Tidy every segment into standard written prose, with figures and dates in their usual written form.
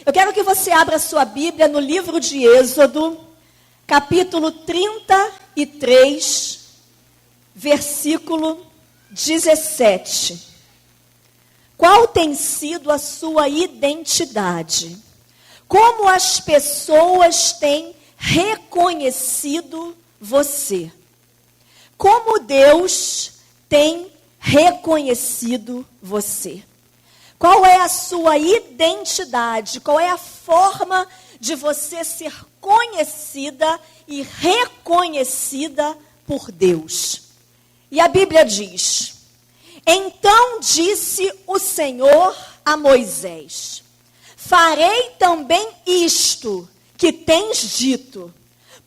Eu quero que você abra sua Bíblia no livro de Êxodo, capítulo 33, versículo 17. Qual tem sido a sua identidade? Como as pessoas têm reconhecido você? Como Deus tem reconhecido você? Qual é a sua identidade? Qual é a forma de você ser conhecida e reconhecida por Deus? E a Bíblia diz: então disse o Senhor a Moisés: farei também isto que tens dito,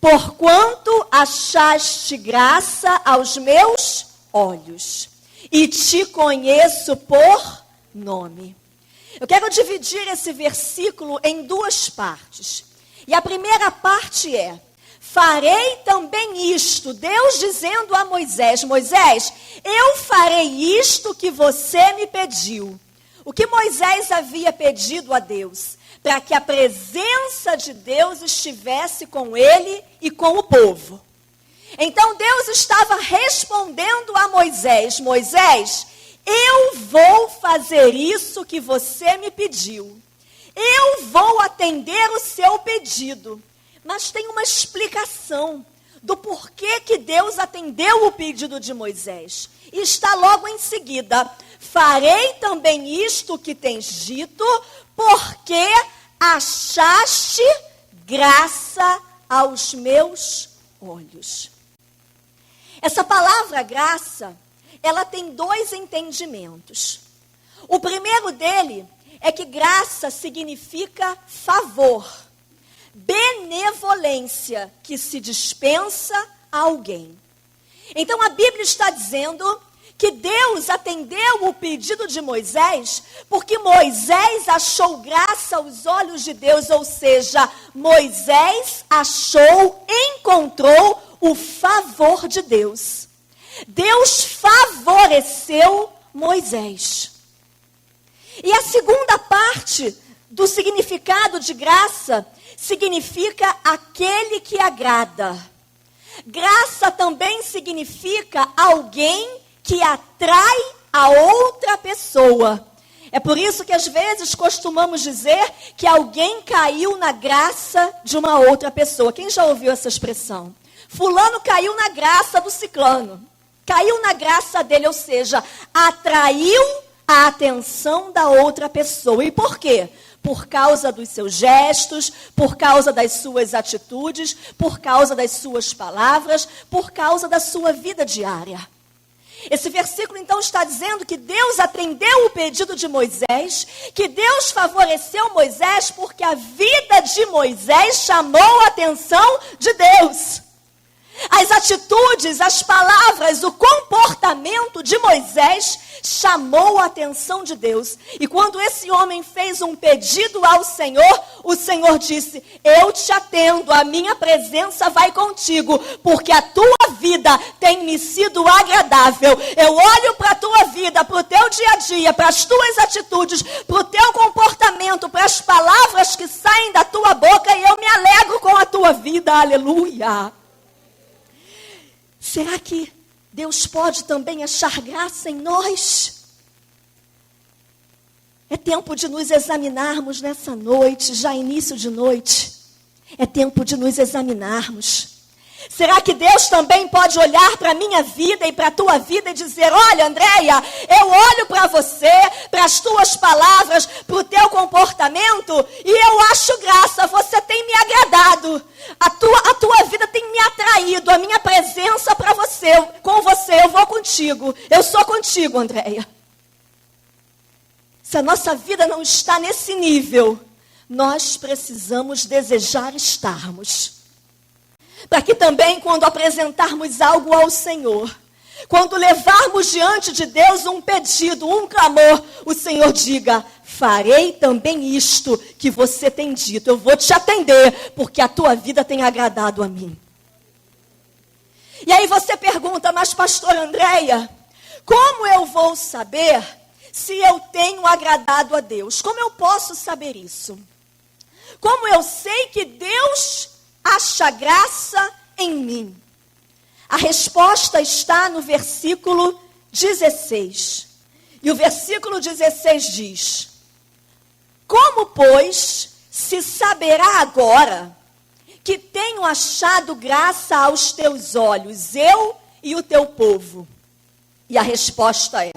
porquanto achaste graça aos meus olhos, e te conheço por nome. Eu quero dividir esse versículo em duas partes. E a primeira parte é: farei também isto. Deus dizendo a Moisés: Moisés, eu farei isto que você me pediu. O que Moisés havia pedido a Deus? Para que a presença de Deus estivesse com ele e com o povo. Então Deus estava respondendo a Moisés: Moisés, eu vou fazer isso que você me pediu. Eu vou atender o seu pedido. Mas tem uma explicação do porquê que Deus atendeu o pedido de Moisés. E está logo em seguida: farei também isto que tens dito, porque achaste graça aos meus olhos. Essa palavra graça, ela tem dois entendimentos. O primeiro dele é que graça significa favor, benevolência que se dispensa a alguém. Então a Bíblia está dizendo que Deus atendeu o pedido de Moisés porque Moisés achou graça aos olhos de Deus, ou seja, Moisés encontrou o favor de Deus. Deus favoreceu Moisés. E a segunda parte do significado de graça significa aquele que agrada. Graça também significa alguém que atrai a outra pessoa. É por isso que às vezes costumamos dizer que alguém caiu na graça de uma outra pessoa. Quem já ouviu essa expressão? Fulano caiu na graça do ciclano. Caiu na graça dele, ou seja, atraiu a atenção da outra pessoa. E por quê? Por causa dos seus gestos, por causa das suas atitudes, por causa das suas palavras, por causa da sua vida diária. Esse versículo então está dizendo que Deus atendeu o pedido de Moisés, que Deus favoreceu Moisés porque a vida de Moisés chamou a atenção de Deus. As atitudes, as palavras, o comportamento de Moisés chamou a atenção de Deus. E quando esse homem fez um pedido ao Senhor, o Senhor disse: eu te atendo, a minha presença vai contigo, porque a tua vida tem me sido agradável. Eu olho para a tua vida, para o teu dia a dia, para as tuas atitudes, para o teu comportamento, para as palavras que saem da tua boca, e eu me alegro com a tua vida. Aleluia! Será que Deus pode também achar graça em nós? É tempo de nos examinarmos nessa noite, já início de noite. É tempo de nos examinarmos. Será que Deus também pode olhar para a minha vida e para a tua vida e dizer: olha, Andréia, eu olho para você, para as tuas palavras, para o teu comportamento, e eu acho graça, você tem me agradado, a tua vida tem me atraído, a minha presença para você, com você, eu vou contigo, eu sou contigo, Andréia. Se a nossa vida não está nesse nível, nós precisamos desejar estarmos. Para que também, quando apresentarmos algo ao Senhor, quando levarmos diante de Deus um pedido, um clamor, o Senhor diga: farei também isto que você tem dito. Eu vou te atender, porque a tua vida tem agradado a mim. E aí você pergunta: mas pastora Andréia, como eu vou saber se eu tenho agradado a Deus? Como eu posso saber isso? Como eu sei que Deus acha graça em mim? A resposta está no versículo 16. E o versículo 16 diz: como, pois, se saberá agora que tenho achado graça aos teus olhos, eu e o teu povo? E a resposta é: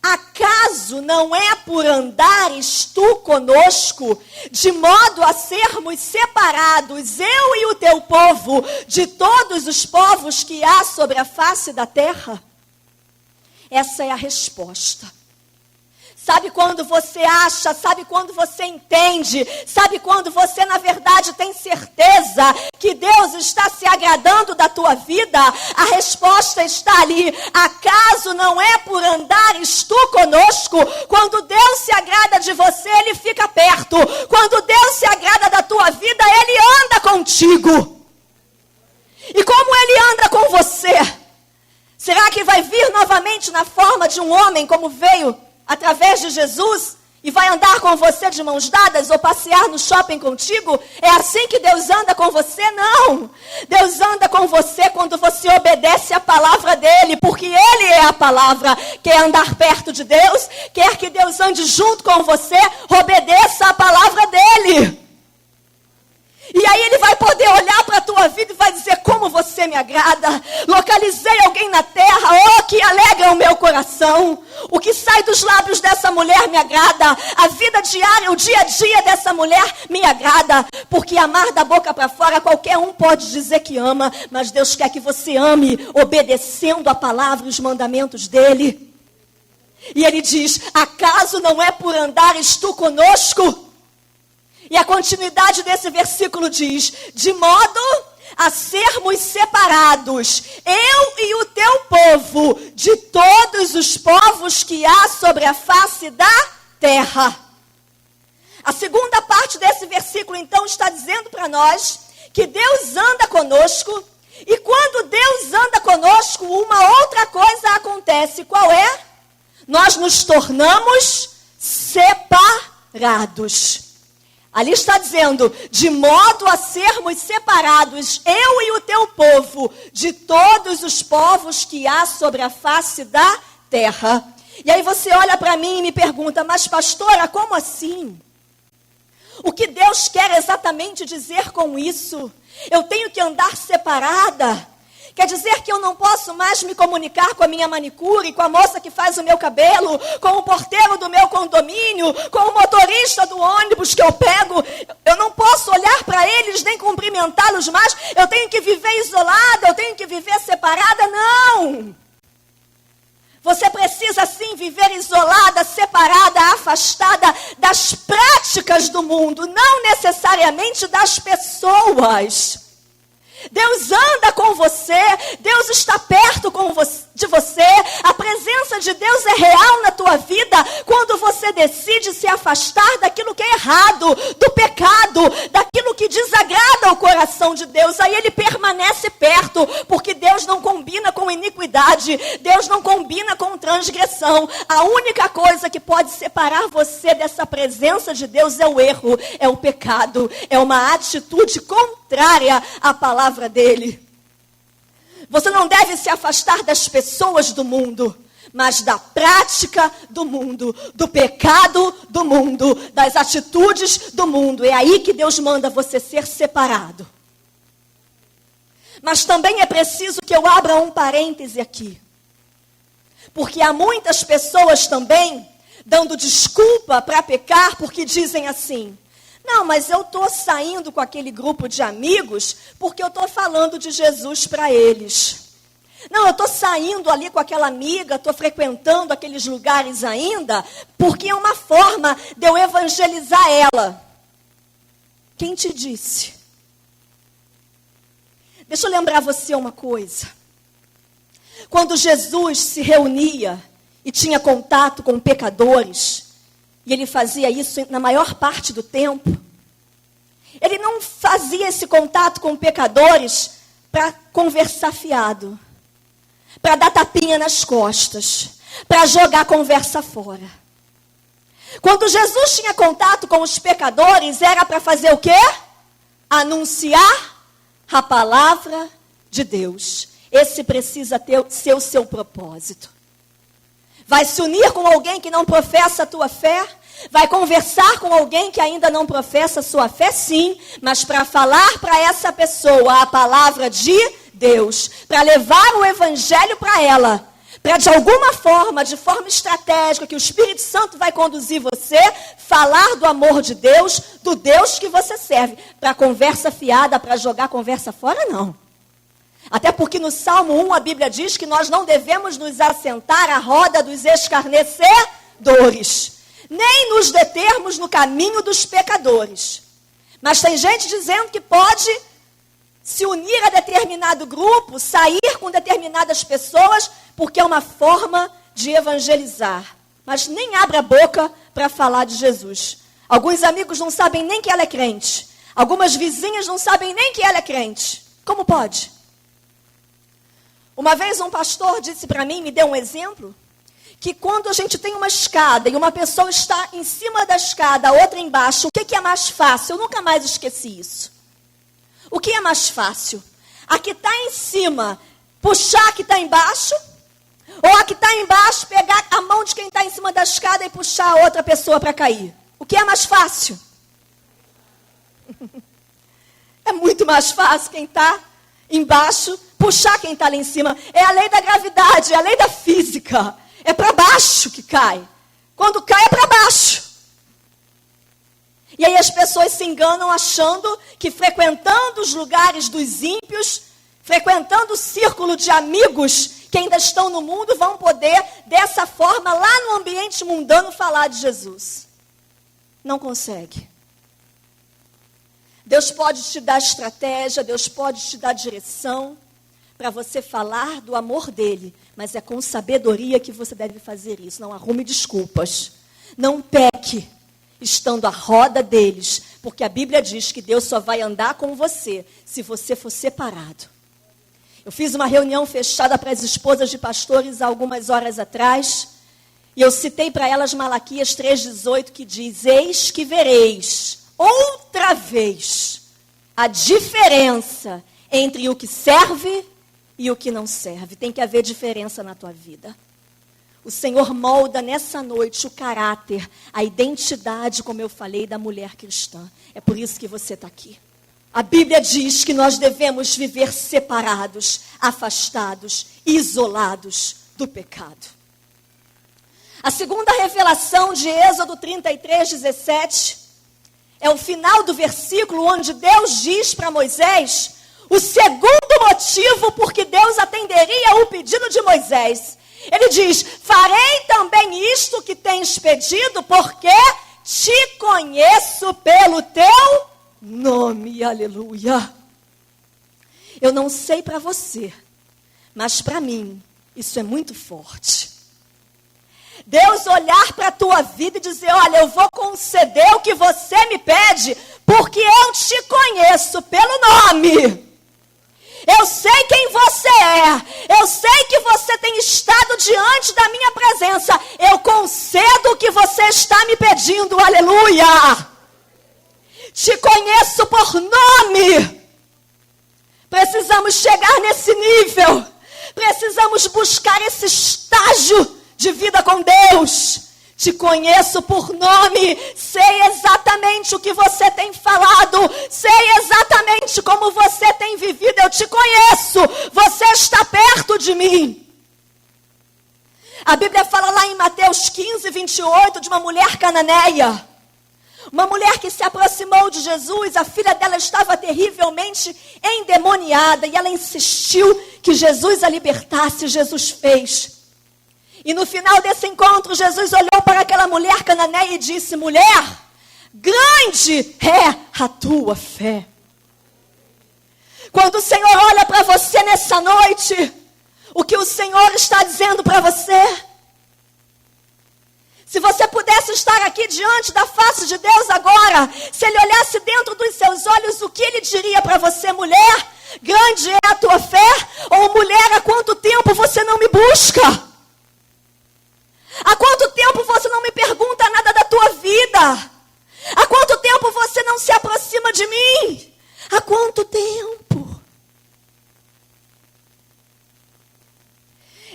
acaso não é por andares tu conosco, de modo a sermos separados, eu e o teu povo, de todos os povos que há sobre a face da terra? Essa é a resposta. Sabe quando você acha, sabe quando você entende, sabe quando você na verdade tem certeza que Deus está se agradando da tua vida? A resposta está ali. Acaso não é por andares tu conosco? Quando Deus se agrada de você, Ele fica perto. Quando Deus se agrada da tua vida, Ele anda contigo. E como Ele anda com você? Será que vai vir novamente na forma de um homem como veio através de Jesus, e vai andar com você de mãos dadas, ou passear no shopping contigo? É assim que Deus anda com você? Não! Deus anda com você quando você obedece a palavra dEle, porque Ele é a palavra. Quer andar perto de Deus? Quer que Deus ande junto com você? Obedeça a palavra dEle. E aí Ele vai poder olhar para a tua vida e vai dizer: como você me agrada. Localizei alguém na terra, oh, que alegra o meu coração. O que sai dos lábios dessa mulher me agrada. A vida diária, o dia a dia dessa mulher me agrada. Porque amar da boca para fora, qualquer um pode dizer que ama. Mas Deus quer que você ame, obedecendo a palavra e os mandamentos dEle. E Ele diz: acaso não é por andares tu conosco? E a continuidade desse versículo diz: de modo a sermos separados, eu e o teu povo, de todos os povos que há sobre a face da terra. A segunda parte desse versículo, então, está dizendo para nós que Deus anda conosco, e quando Deus anda conosco, uma outra coisa acontece. Qual é? Nós nos tornamos separados. Ali está dizendo: de modo a sermos separados, eu e o teu povo, de todos os povos que há sobre a face da terra. E aí você olha para mim e me pergunta: mas pastora, como assim? O que Deus quer exatamente dizer com isso? Eu tenho que andar separada? Quer dizer que eu não posso mais me comunicar com a minha manicure, com a moça que faz o meu cabelo, com o porteiro do meu condomínio, com o motorista do ônibus que eu pego? Eu não posso olhar para eles nem cumprimentá-los mais. Eu tenho que viver isolada, eu tenho que viver separada? Não! Você precisa sim viver isolada, separada, afastada das práticas do mundo, não necessariamente das pessoas. Deus anda com você, Deus está perto de você, a presença de Deus é real na tua vida quando você decide se afastar daquilo que é errado, do pecado, daquilo que desagrada o coração de Deus. Aí Ele permanece perto, porque Deus não combina com iniquidade, Deus não combina com transgressão. A única coisa que pode separar você dessa presença de Deus é o erro, é o pecado, é uma atitude contrária à palavra dEle. Você não deve se afastar das pessoas do mundo, mas da prática do mundo, do pecado do mundo, das atitudes do mundo. É aí que Deus manda você ser separado. Mas também é preciso que eu abra um parêntese aqui. Porque há muitas pessoas também dando desculpa para pecar, porque dizem assim: não, mas eu estou saindo com aquele grupo de amigos porque eu estou falando de Jesus para eles. Não, eu estou saindo ali com aquela amiga, estou frequentando aqueles lugares ainda, porque é uma forma de eu evangelizar ela. Quem te disse? Deixa eu lembrar você uma coisa. Quando Jesus se reunia e tinha contato com pecadores, e Ele fazia isso na maior parte do tempo, Ele não fazia esse contato com pecadores para conversar fiado, para dar tapinha nas costas, para jogar a conversa fora. Quando Jesus tinha contato com os pecadores, era para fazer o quê? Anunciar a palavra de Deus. Esse precisa ser o seu propósito. Vai se unir com alguém que não professa a tua fé? Vai conversar com alguém que ainda não professa a sua fé? Sim, mas para falar para essa pessoa a palavra de Deus, para levar o evangelho para ela, para de alguma forma, de forma estratégica, que o Espírito Santo vai conduzir você, falar do amor de Deus, do Deus que você serve. Para conversa fiada, para jogar a conversa fora, não. Até porque no Salmo 1 a Bíblia diz que nós não devemos nos assentar à roda dos escarnecedores, nem nos determos no caminho dos pecadores. Mas tem gente dizendo que pode se unir a determinado grupo, sair com determinadas pessoas, porque é uma forma de evangelizar. Mas nem abre a boca para falar de Jesus. Alguns amigos não sabem nem que ela é crente. Algumas vizinhas não sabem nem que ela é crente. Como pode? Uma vez um pastor disse para mim, me deu um exemplo, que quando a gente tem uma escada e uma pessoa está em cima da escada, a outra embaixo, o que é mais fácil? Eu nunca mais esqueci isso. O que é mais fácil? A que está em cima, puxar a que está embaixo? Ou a que está embaixo, pegar a mão de quem está em cima da escada e puxar a outra pessoa para cair? O que é mais fácil? É muito mais fácil quem está embaixo puxar quem está lá em cima. É a lei da gravidade, é a lei da física. É para baixo que cai. Quando cai é para baixo. E aí as pessoas se enganam achando que frequentando os lugares dos ímpios, frequentando o círculo de amigos que ainda estão no mundo, vão poder, dessa forma, lá no ambiente mundano, falar de Jesus. Não consegue. Deus pode te dar estratégia, Deus pode te dar direção para você falar do amor dele, mas é com sabedoria que você deve fazer isso. Não arrume desculpas. Não peque estando à roda deles, porque a Bíblia diz que Deus só vai andar com você se você for separado. Eu fiz uma reunião fechada para as esposas de pastores há algumas horas atrás, e eu citei para elas Malaquias 3,18, que diz: eis que vereis outra vez a diferença entre o que serve e o que não serve. Tem que haver diferença na tua vida. O Senhor molda nessa noite o caráter, a identidade, como eu falei, da mulher cristã. É por isso que você está aqui. A Bíblia diz que nós devemos viver separados, afastados, isolados do pecado. A segunda revelação de Êxodo 33:17 é o final do versículo onde Deus diz para Moisés o segundo motivo por que Deus atenderia o pedido de Moisés. Ele diz: farei também isto que tens pedido, porque te conheço pelo teu nome. Aleluia. Eu não sei para você, mas para mim isso é muito forte. Deus olhar para a tua vida e dizer: olha, eu vou conceder o que você me pede, porque eu te conheço pelo nome. Eu sei quem você é. Eu sei que você tem estado diante da minha presença. Eu concedo o que você está me pedindo. Aleluia. Te conheço por nome. Precisamos chegar nesse nível. Precisamos buscar esse estágio de vida com Deus. Te conheço por nome, sei exatamente o que você tem falado, sei exatamente como você tem vivido, eu te conheço, você está perto de mim. A Bíblia fala lá em Mateus 15:28 de uma mulher cananeia, uma mulher que se aproximou de Jesus. A filha dela estava terrivelmente endemoniada e ela insistiu que Jesus a libertasse. Jesus fez. E no final desse encontro, Jesus olhou para aquela mulher cananeia e disse: mulher, grande é a tua fé. Quando o Senhor olha para você nessa noite, o que o Senhor está dizendo para você? Se você pudesse estar aqui diante da face de Deus agora, se Ele olhasse dentro dos seus olhos, o que Ele diria para você? Mulher, grande é a tua fé? Ou mulher, há quanto tempo você não me busca? Há quanto tempo você não me pergunta nada da tua Há quanto tempo?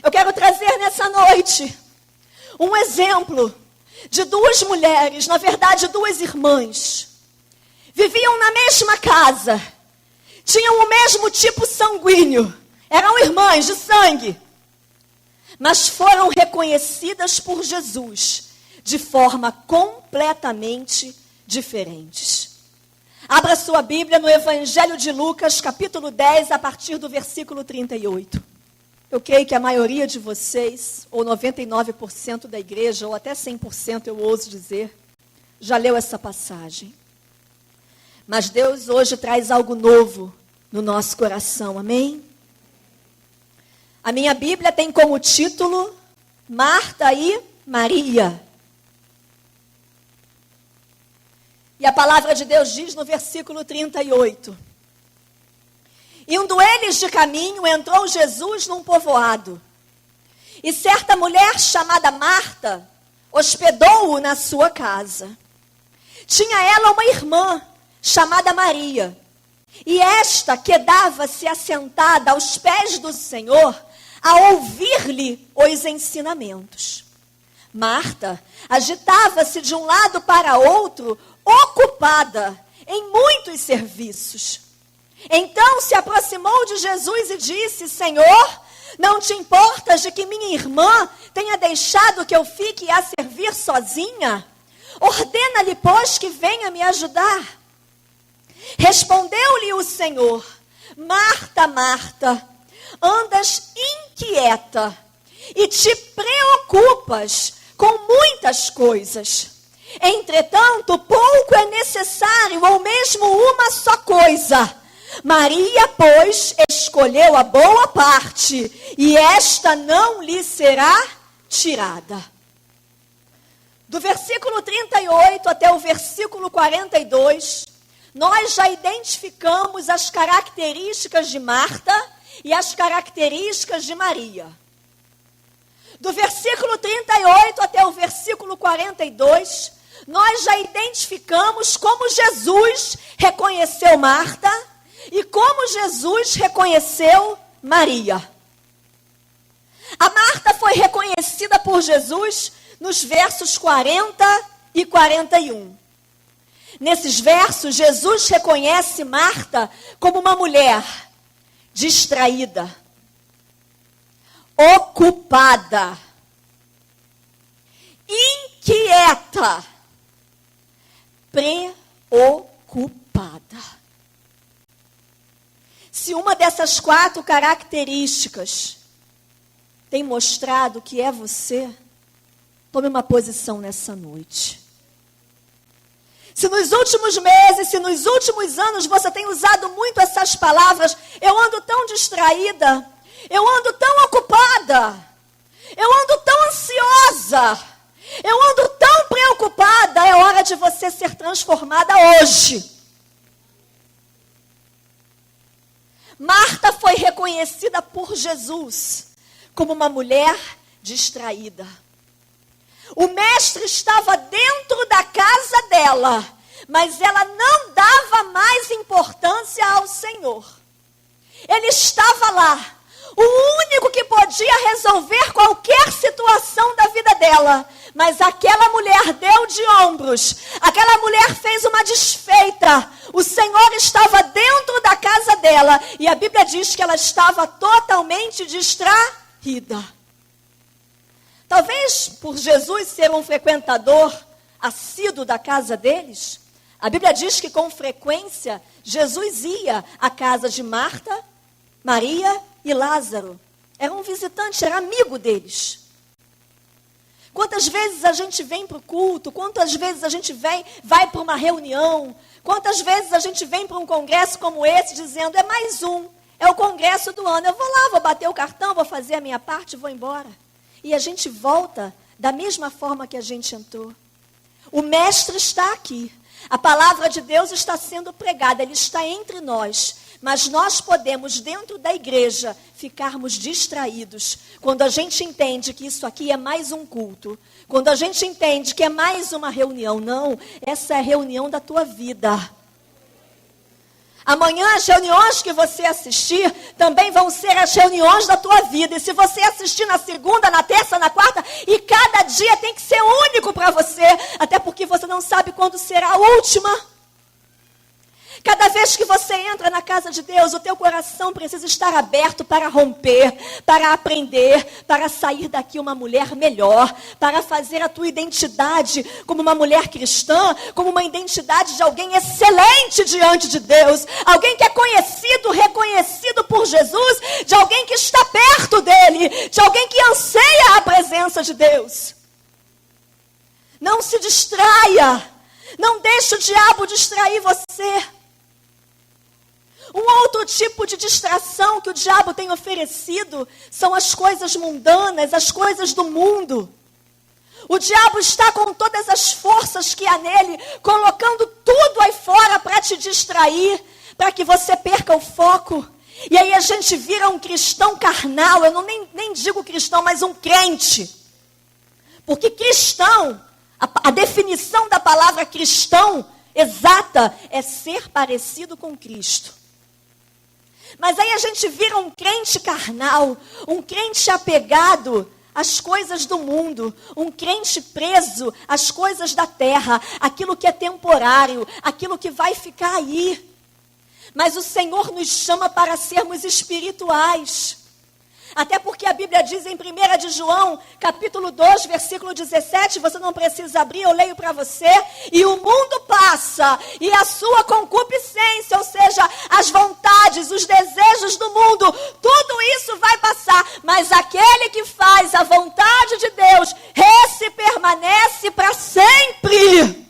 Eu quero trazer nessa noite um exemplo de duas mulheres, na verdade duas irmãs. Viviam na mesma casa, tinham o mesmo tipo sanguíneo, eram irmãs de sangue, mas foram reconhecidas por Jesus de forma completamente diferente. Abra sua Bíblia no Evangelho de Lucas, capítulo 10, a partir do versículo 38. Eu creio que a maioria de vocês, ou 99% da igreja, ou até 100%, eu ouso dizer, já leu essa passagem. Mas Deus hoje traz algo novo no nosso coração, amém? A minha Bíblia tem como título Marta e Maria. E a palavra de Deus diz no versículo 38. Indo eles de caminho, entrou Jesus num povoado. E certa mulher chamada Marta hospedou-o na sua casa. Tinha ela uma irmã chamada Maria. E esta quedava-se assentada aos pés do Senhor a ouvir-lhe os ensinamentos. Marta agitava-se de um lado para outro, ocupada em muitos serviços. Então se aproximou de Jesus e disse: Senhor, não te importas de que minha irmã tenha deixado que eu fique a servir sozinha? Ordena-lhe, pois, que venha me ajudar. Respondeu-lhe o Senhor: Marta, Marta, andas inquieta e te preocupas com muitas coisas. Entretanto, pouco é necessário, ou mesmo uma só coisa. Maria, pois, escolheu a boa parte, e esta não lhe será tirada. Do versículo 38 até o versículo 42, nós já identificamos as características de Marta e as características de Maria. Do versículo 38 até o versículo 42, nós já identificamos como Jesus reconheceu Marta e como Jesus reconheceu Maria. A Marta foi reconhecida por Jesus nos versos 40 e 41. Nesses versos, Jesus reconhece Marta como uma mulher distraída, ocupada, inquieta, preocupada. Se uma dessas 4 características tem mostrado que é você, tome uma posição nessa noite. Se nos últimos meses, se nos últimos anos você tem usado muito essas palavras: eu ando tão distraída, eu ando tão ocupada, eu ando tão ansiosa, eu ando tão preocupada, é hora de você ser transformada hoje. Marta foi reconhecida por Jesus como uma mulher distraída. O mestre estava dentro da casa dela, mas ela não dava mais importância ao Senhor. Ele estava lá, o único que podia resolver qualquer situação da vida dela. Mas aquela mulher deu de ombros, aquela mulher fez uma desfeita. O Senhor estava dentro da casa dela e a Bíblia diz que ela estava totalmente distraída. Talvez por Jesus ser um frequentador assíduo da casa deles, a Bíblia diz que com frequência Jesus ia à casa de Marta, Maria e Lázaro. Era um visitante, era amigo deles. Quantas vezes a gente vem para o culto, quantas vezes a gente vai para uma reunião, quantas vezes a gente vem para um congresso como esse dizendo: é mais um, é o congresso do ano, eu vou lá, vou bater o cartão, vou fazer a minha parte e vou embora. E a gente volta da mesma forma que a gente entrou. O mestre está aqui. A palavra de Deus está sendo pregada, ele está entre nós. Mas nós podemos, dentro da igreja, ficarmos distraídos. Quando a gente entende que isso aqui é mais um culto. Quando a gente entende que é mais uma reunião. Não, essa é a reunião da tua vida. Amanhã as reuniões que você assistir também vão ser as reuniões da tua vida. E se você assistir na segunda, na terça, na quarta, e cada dia tem que ser único para você, até porque você não sabe quando será a última. Cada vez que você entra na casa de Deus, o teu coração precisa estar aberto para romper, para aprender, para sair daqui uma mulher melhor, para fazer a tua identidade como uma mulher cristã, como uma identidade de alguém excelente diante de Deus, alguém que é conhecido, reconhecido por Jesus, de alguém que está perto dele, de alguém que anseia a presença de Deus. Não se distraia, não deixe o diabo distrair você. Um outro tipo de distração que o diabo tem oferecido são as coisas mundanas, as coisas do mundo. O diabo está com todas as forças que há nele, colocando tudo aí fora para te distrair, para que você perca o foco. E aí a gente vira um cristão carnal, eu nem digo cristão, mas um crente. Porque cristão, a definição da palavra cristão exata é ser parecido com Cristo. Mas aí a gente vira um crente carnal, um crente apegado às coisas do mundo, um crente preso às coisas da terra, aquilo que é temporário, aquilo que vai ficar aí. Mas o Senhor nos chama para sermos espirituais. Até porque a Bíblia diz em 1 de João, capítulo 2, versículo 17, você não precisa abrir, eu leio para você. E o mundo passa, e a sua concupiscência, ou seja, as vontades, os desejos do mundo, tudo isso vai passar. Mas aquele que faz a vontade de Deus, esse permanece para sempre.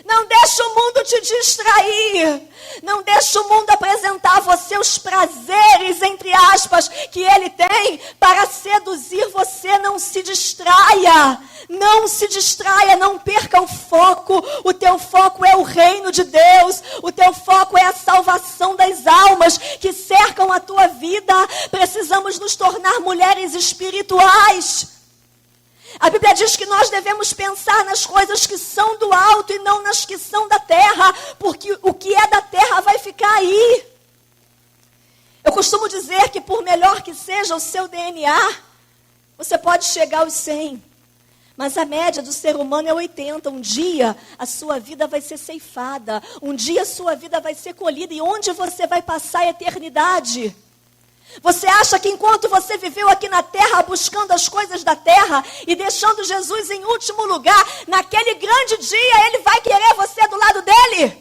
Não deixe o mundo te distrair. Não deixe o mundo apresentar a você os prazeres, entre aspas, que ele tem para seduzir você. Não se distraia. Não se distraia, não perca o foco. O teu foco é o reino de Deus. O teu foco é a salvação das almas que cercam a tua vida. Precisamos nos tornar mulheres espirituais. A Bíblia diz que nós devemos pensar nas coisas que são do alto e não nas que são da terra, porque o que é da terra vai ficar aí. Eu costumo dizer que por melhor que seja o seu DNA, você pode chegar aos 100, mas a média do ser humano é 80. Um dia a sua vida vai ser ceifada, um dia a sua vida vai ser colhida, e onde você vai passar a eternidade? Você acha que enquanto você viveu aqui na terra, buscando as coisas da terra e deixando Jesus em último lugar, naquele grande dia ele vai querer você do lado dele?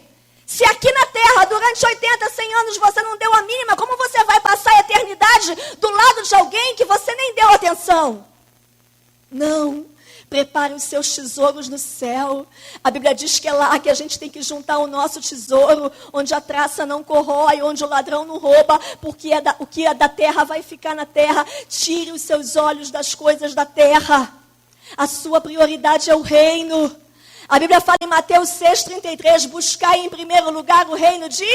Se aqui na terra, durante 80, 100 anos, você não deu a mínima, como você vai passar a eternidade do lado de alguém que você nem deu atenção? Não. Prepare os seus tesouros no céu. A Bíblia diz que é lá que a gente tem que juntar o nosso tesouro, onde a traça não corrói, onde o ladrão não rouba, porque o que é da terra vai ficar na terra. Tire os seus olhos das coisas da terra. A sua prioridade é o reino. A Bíblia fala em Mateus 6,33, buscai em primeiro lugar o reino de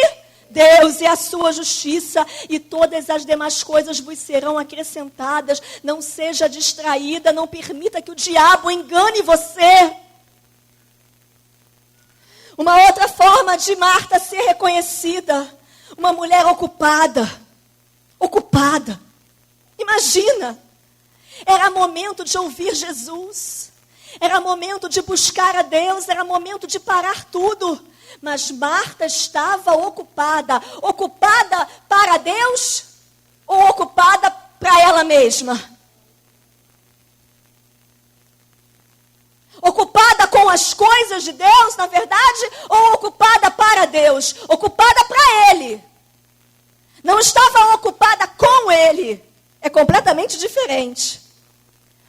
Deus e a sua justiça, e todas as demais coisas vos serão acrescentadas. Não seja distraída, não permita que o diabo engane você. Uma outra forma de Marta ser reconhecida, uma mulher ocupada. Ocupada. Imagina, era momento de ouvir Jesus, era momento de buscar a Deus, era momento de parar tudo. Mas Marta estava ocupada. Ocupada para Deus ou ocupada para ela mesma? Ocupada com as coisas de Deus, na verdade, ou ocupada para Deus? Ocupada para Ele. Não estava ocupada com Ele. É completamente diferente.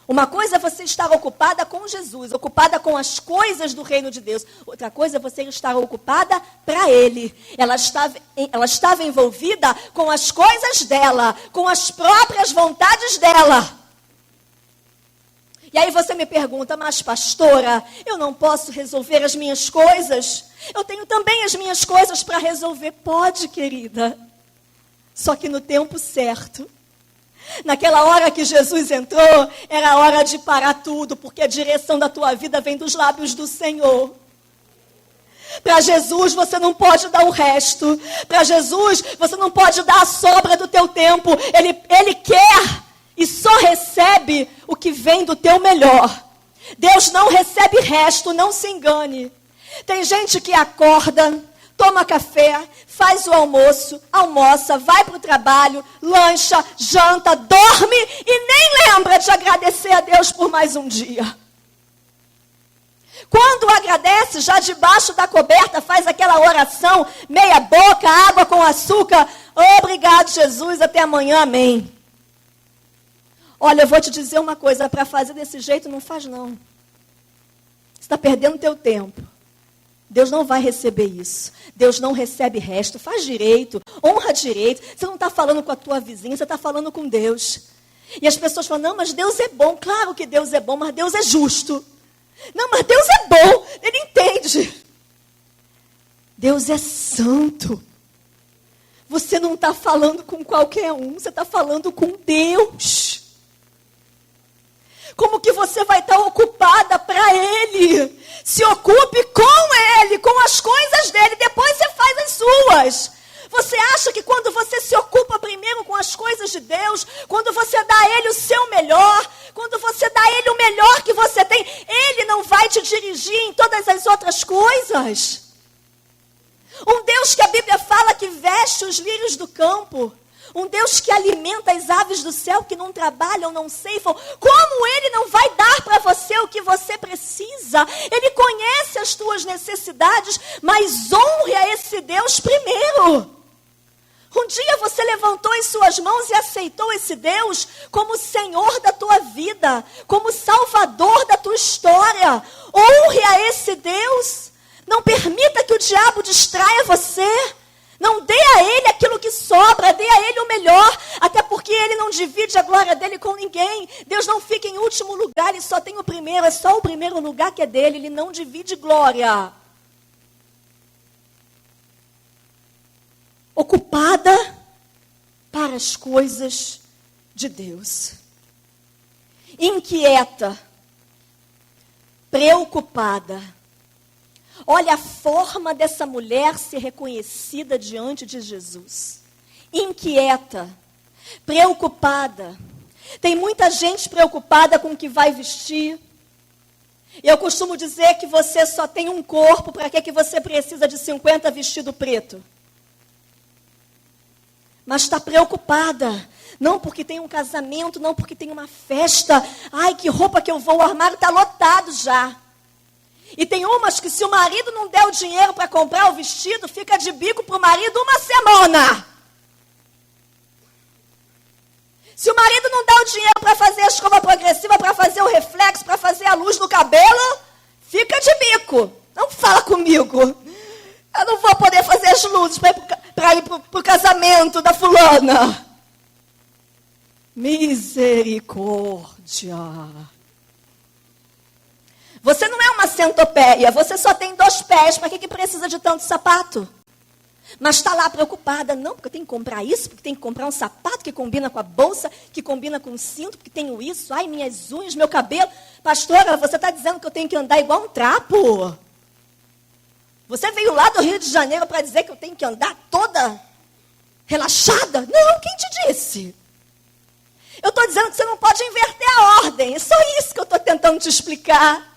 Uma coisa é você estar ocupada com Jesus, ocupada com as coisas do reino de Deus. Outra coisa é você estar ocupada para Ele. Ela estava envolvida com as coisas dela, com as próprias vontades dela. E aí você me pergunta, mas pastora, eu não posso resolver as minhas coisas? Eu tenho também as minhas coisas para resolver. Pode, querida. Só que no tempo certo. Naquela hora que Jesus entrou, era a hora de parar tudo, porque a direção da tua vida vem dos lábios do Senhor. Para Jesus você não pode dar o resto. Para Jesus você não pode dar a sobra do teu tempo. Ele quer e só recebe o que vem do teu melhor. Deus não recebe resto, não se engane. Tem gente que acorda, toma café, faz o almoço, almoça, vai para o trabalho, lancha, janta, dorme e nem lembra de agradecer a Deus por mais um dia. Quando agradece, já debaixo da coberta, faz aquela oração, meia boca, água com açúcar. Obrigado, Jesus, até amanhã, amém. Olha, eu vou te dizer uma coisa, para fazer desse jeito não faz não. Você está perdendo teu tempo. Deus não vai receber isso. Deus não recebe resto. Faz direito, honra direito. Você não está falando com a tua vizinha, você está falando com Deus. E as pessoas falam, não, mas Deus é bom. Claro que Deus é bom, mas Deus é justo. Não, mas Deus é bom. Ele entende. Deus é santo. Você não está falando com qualquer um, você está falando com Deus. Como que você vai estar ocupada para Ele? Se ocupe com Ele, com as coisas dEle, depois você faz as suas. Você acha que quando você se ocupa primeiro com as coisas de Deus, quando você dá a Ele o seu melhor, quando você dá a Ele o melhor que você tem, Ele não vai te dirigir em todas as outras coisas? Um Deus que a Bíblia fala que veste os lírios do campo, um Deus que alimenta as aves do céu que não trabalham, não ceifam. Como Ele não vai dar para você o que você precisa? Ele conhece as tuas necessidades, mas honre a esse Deus primeiro. Um dia você levantou as suas mãos e aceitou esse Deus como Senhor da tua vida, como Salvador da tua história. Honre a esse Deus. Não permita que o diabo distraia você. Não dê a Ele aquilo que sobra, dê a Ele o melhor, até porque Ele não divide a glória dEle com ninguém. Deus não fica em último lugar, Ele só tem o primeiro, é só o primeiro lugar que é dEle, Ele não divide glória. Ocupada para as coisas de Deus. Inquieta, preocupada. Olha a forma dessa mulher ser reconhecida diante de Jesus. Inquieta, preocupada. Tem muita gente preocupada com o que vai vestir. Eu costumo dizer que você só tem um corpo, para que você precisa de 50 vestidos pretos? Mas está preocupada. Não porque tem um casamento, não porque tem uma festa. Ai, que roupa que eu vou, o armário está lotado já. E tem umas que se o marido não der o dinheiro para comprar o vestido, fica de bico para o marido uma semana. Se o marido não dá o dinheiro para fazer a escova progressiva, para fazer o reflexo, para fazer a luz no cabelo, fica de bico. Não fala comigo. Eu não vou poder fazer as luzes para ir para o casamento da fulana. Misericórdia. Você não é uma centopeia, você só tem 2 pés, para que precisa de tanto sapato? Mas está lá preocupada, não, porque eu tenho que comprar isso, porque tem que comprar um sapato que combina com a bolsa, que combina com o cinto, porque tenho isso, ai, minhas unhas, meu cabelo. Pastora, você está dizendo que eu tenho que andar igual um trapo? Você veio lá do Rio de Janeiro para dizer que eu tenho que andar toda relaxada? Não, quem te disse? Eu estou dizendo que você não pode inverter a ordem, é só isso que eu estou tentando te explicar.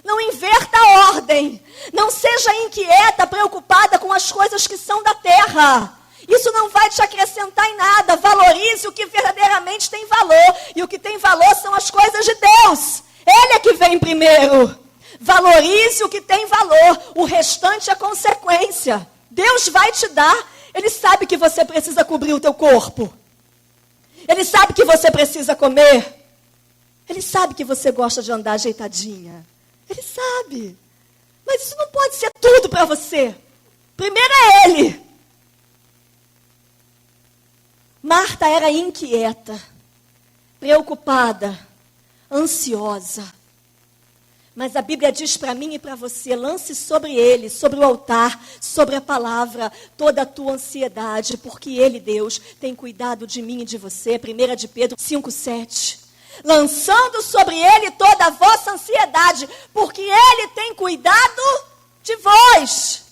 Não inverta a ordem. Não seja inquieta, preocupada com as coisas que são da terra. Isso não vai te acrescentar em nada. Valorize o que verdadeiramente tem valor. E o que tem valor são as coisas de Deus. Ele é que vem primeiro. Valorize o que tem valor. O restante é consequência. Deus vai te dar. Ele sabe que você precisa cobrir o teu corpo. Ele sabe que você precisa comer. Ele sabe que você gosta de andar ajeitadinha. Ele sabe. Mas isso não pode ser tudo para você. Primeiro é Ele. Marta era inquieta, preocupada, ansiosa. Mas a Bíblia diz para mim e para você, lance sobre Ele, sobre o altar, sobre a palavra, toda a tua ansiedade, porque Ele, Deus, tem cuidado de mim e de você. 1 de Pedro 5,7. Lançando sobre Ele toda a vossa ansiedade, porque Ele tem cuidado de vós.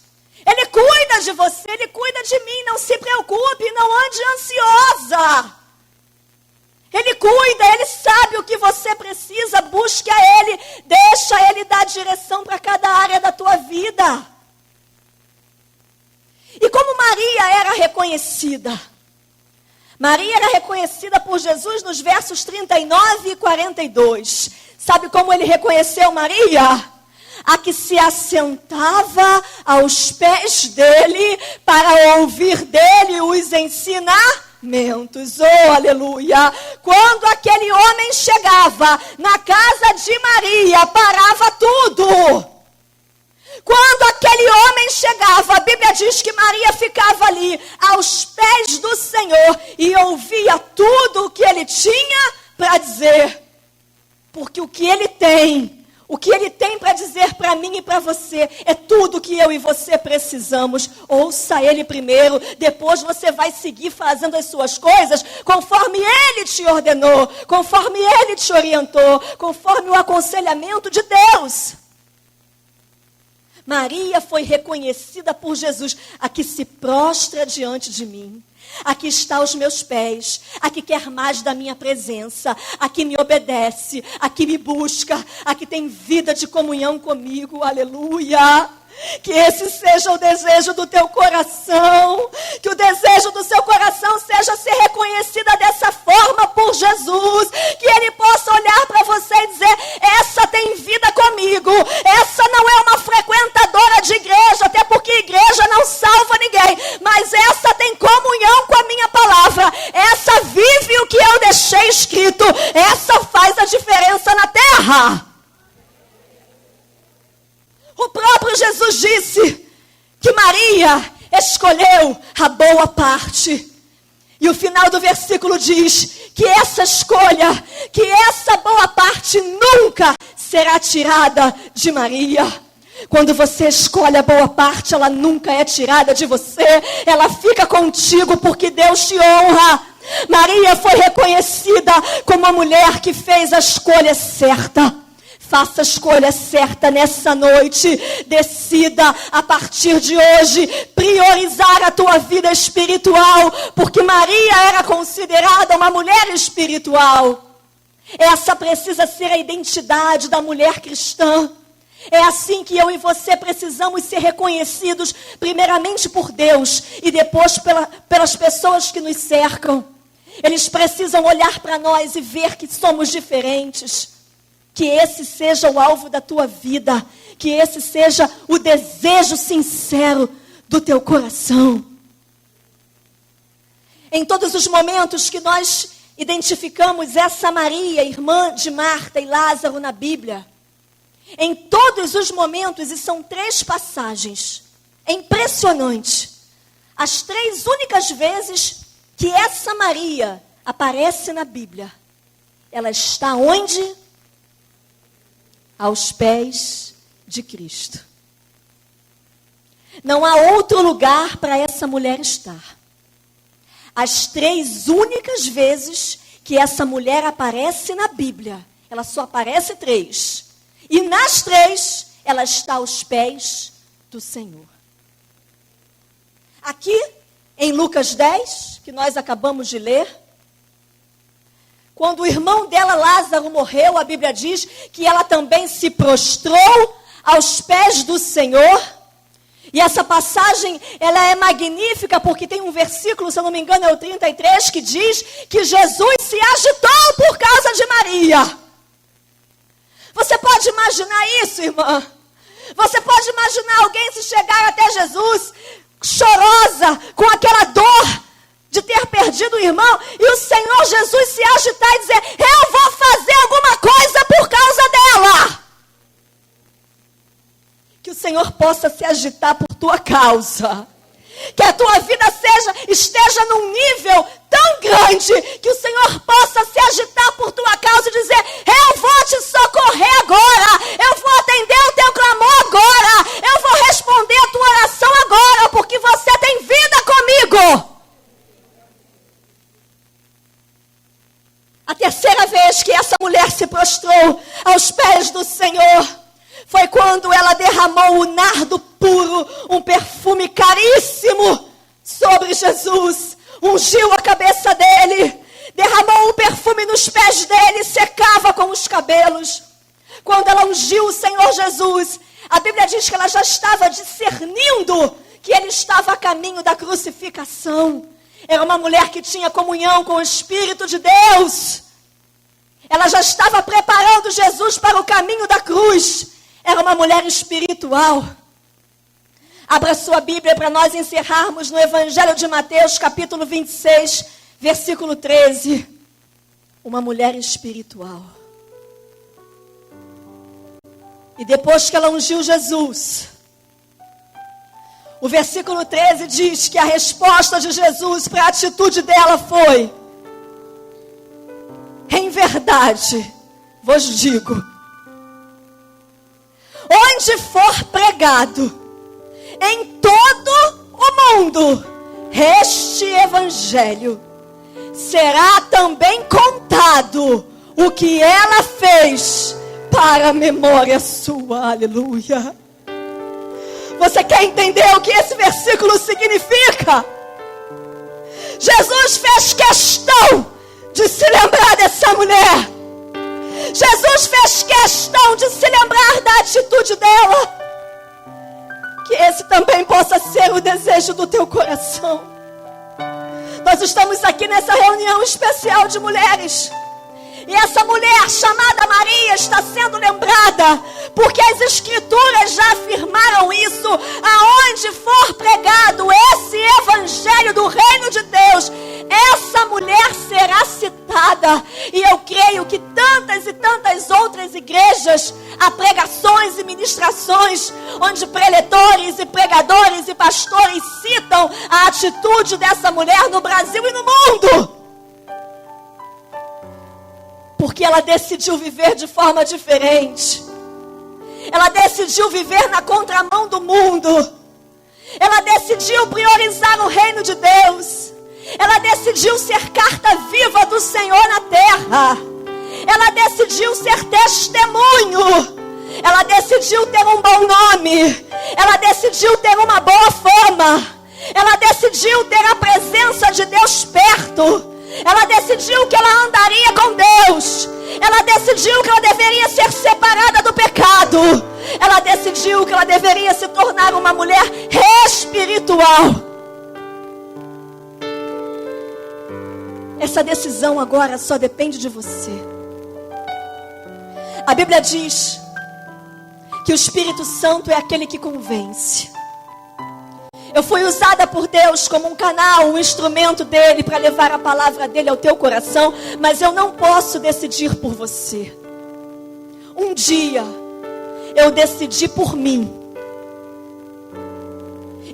Ele cuida de você, Ele cuida de mim. Não se preocupe, não ande ansiosa. Ele cuida, Ele sabe o que você precisa. Busque a Ele, deixa Ele dar direção para cada área da tua vida. E como Maria era reconhecida? Maria era reconhecida por Jesus nos versos 39 e 42. Sabe como Ele reconheceu Maria? A que se assentava aos pés dele para ouvir dele os ensinamentos. Oh, aleluia! Quando aquele homem chegava na casa de Maria, parava tudo. Quando aquele homem chegava, a Bíblia diz que Maria ficava ali aos pés do Senhor e ouvia tudo o que ele tinha para dizer. Porque o que ele tem para dizer para mim e para você é tudo que eu e você precisamos. Ouça ele primeiro, depois você vai seguir fazendo as suas coisas conforme ele te ordenou, conforme ele te orientou, conforme o aconselhamento de Deus. Maria foi reconhecida por Jesus, a que se prostra diante de mim, a que está aos meus pés, a que quer mais da minha presença, a que me obedece, a que me busca, a que tem vida de comunhão comigo, aleluia. Que esse seja o desejo do teu coração, que o desejo do seu coração seja ser reconhecida dessa forma por Jesus, que Ele possa olhar para você e dizer, essa tem vida comigo, essa não é uma frequentadora de igreja, até porque igreja não salva ninguém, mas essa tem comunhão com a minha palavra, essa vive o que eu deixei escrito, essa faz a diferença na terra. O próprio Jesus disse que Maria escolheu a boa parte. E o final do versículo diz que essa escolha, que essa boa parte nunca será tirada de Maria. Quando você escolhe a boa parte, ela nunca é tirada de você. Ela fica contigo porque Deus te honra. Maria foi reconhecida como a mulher que fez a escolha certa. Faça a escolha certa nessa noite. Decida a partir de hoje priorizar a tua vida espiritual, porque Maria era considerada uma mulher espiritual. Essa precisa ser a identidade da mulher cristã. É assim que eu e você precisamos ser reconhecidos, primeiramente por Deus e depois pelas pessoas que nos cercam. Eles precisam olhar para nós e ver que somos diferentes. Que esse seja o alvo da tua vida. Que esse seja o desejo sincero do teu coração. Em todos os momentos que nós identificamos essa Maria, irmã de Marta e Lázaro na Bíblia, em todos os momentos, e são 3 passagens, é impressionante. As 3 únicas vezes que essa Maria aparece na Bíblia, ela está onde? Aos pés de Cristo. Não há outro lugar para essa mulher estar. As 3 únicas vezes que essa mulher aparece na Bíblia, ela só aparece 3. E nas 3, ela está aos pés do Senhor. Aqui, em Lucas 10, que nós acabamos de ler, quando o irmão dela, Lázaro, morreu, a Bíblia diz que ela também se prostrou aos pés do Senhor. E essa passagem, ela é magnífica, porque tem um versículo, se eu não me engano, é o 33, que diz que Jesus se agitou por causa de Maria. Você pode imaginar isso, irmã? Você pode imaginar alguém se chegar até Jesus, chorosa, com aquela dor de ter perdido o irmão, e o Senhor Jesus se agitar e dizer, eu vou fazer alguma coisa por causa dela. Que o Senhor possa se agitar por tua causa. Que a tua vida esteja num nível tão grande, que o Senhor possa se agitar por tua causa e dizer, eu vou te socorrer agora, eu vou atender o teu clamor agora, eu vou responder a tua oração agora, porque você tem vida comigo. A terceira vez que essa mulher se prostrou aos pés do Senhor foi quando ela derramou o nardo puro, um perfume caríssimo sobre Jesus. Ungiu a cabeça dele, derramou o perfume nos pés dele, secava com os cabelos. Quando ela ungiu o Senhor Jesus, a Bíblia diz que ela já estava discernindo que ele estava a caminho da crucificação. Era uma mulher que tinha comunhão com o Espírito de Deus. Ela já estava preparando Jesus para o caminho da cruz. Era uma mulher espiritual. Abra sua Bíblia para nós encerrarmos no Evangelho de Mateus, capítulo 26, versículo 13. Uma mulher espiritual. E depois que ela ungiu Jesus, o versículo 13 diz que a resposta de Jesus para a atitude dela foi: em verdade, vos digo, onde for pregado em todo o mundo este evangelho, será também contado o que ela fez para a memória sua. Aleluia. Você quer entender o que esse versículo significa? Jesus fez questão de se lembrar dessa mulher. Jesus fez questão de se lembrar da atitude dela. Que esse também possa ser o desejo do teu coração. Nós estamos aqui nessa reunião especial de mulheres. E essa mulher chamada Maria está sendo lembrada, porque as Escrituras já afirmaram isso. Aonde for pregado esse evangelho do reino de Deus, essa mulher será citada. E eu creio que tantas e tantas outras igrejas, há pregações e ministrações, onde preletores e pregadores e pastores citam a atitude dessa mulher no Brasil e no mundo. Porque ela decidiu viver de forma diferente. Ela decidiu viver na contramão do mundo. Ela decidiu priorizar o reino de Deus. Ela decidiu ser carta viva do Senhor na terra. Ela decidiu ser testemunho. Ela decidiu ter um bom nome. Ela decidiu ter uma boa fama. Ela decidiu ter a presença de Deus perto. Ela decidiu que ela andaria com Deus. Ela decidiu que ela deveria ser separada do pecado. Ela decidiu que ela deveria se tornar uma mulher espiritual. Essa decisão agora só depende de você. A Bíblia diz que o Espírito Santo é aquele que convence. Eu fui usada por Deus como um canal, um instrumento dele para levar a palavra dele ao teu coração, mas eu não posso decidir por você. Um dia eu decidi por mim.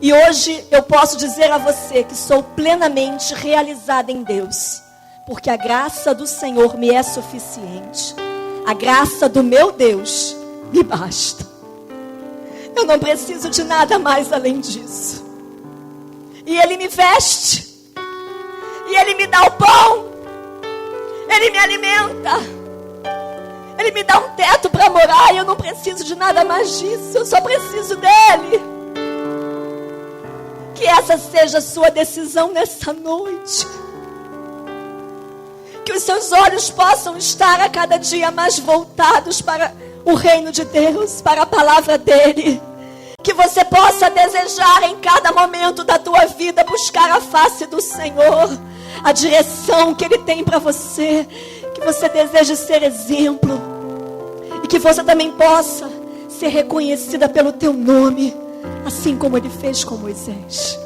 E hoje eu posso dizer a você que sou plenamente realizada em Deus, porque a graça do Senhor me é suficiente. A graça do meu Deus me basta. Eu não preciso de nada mais além disso. E Ele me veste. E Ele me dá o pão. Ele me alimenta. Ele me dá um teto para morar. E eu não preciso de nada mais disso. Eu só preciso dEle. Que essa seja a sua decisão nessa noite. Que os seus olhos possam estar a cada dia mais voltados para o reino de Deus, para a palavra dEle. Que você possa desejar em cada momento da tua vida buscar a face do Senhor, a direção que Ele tem para você. Que você deseje ser exemplo e que você também possa ser reconhecida pelo teu nome, assim como Ele fez com Moisés.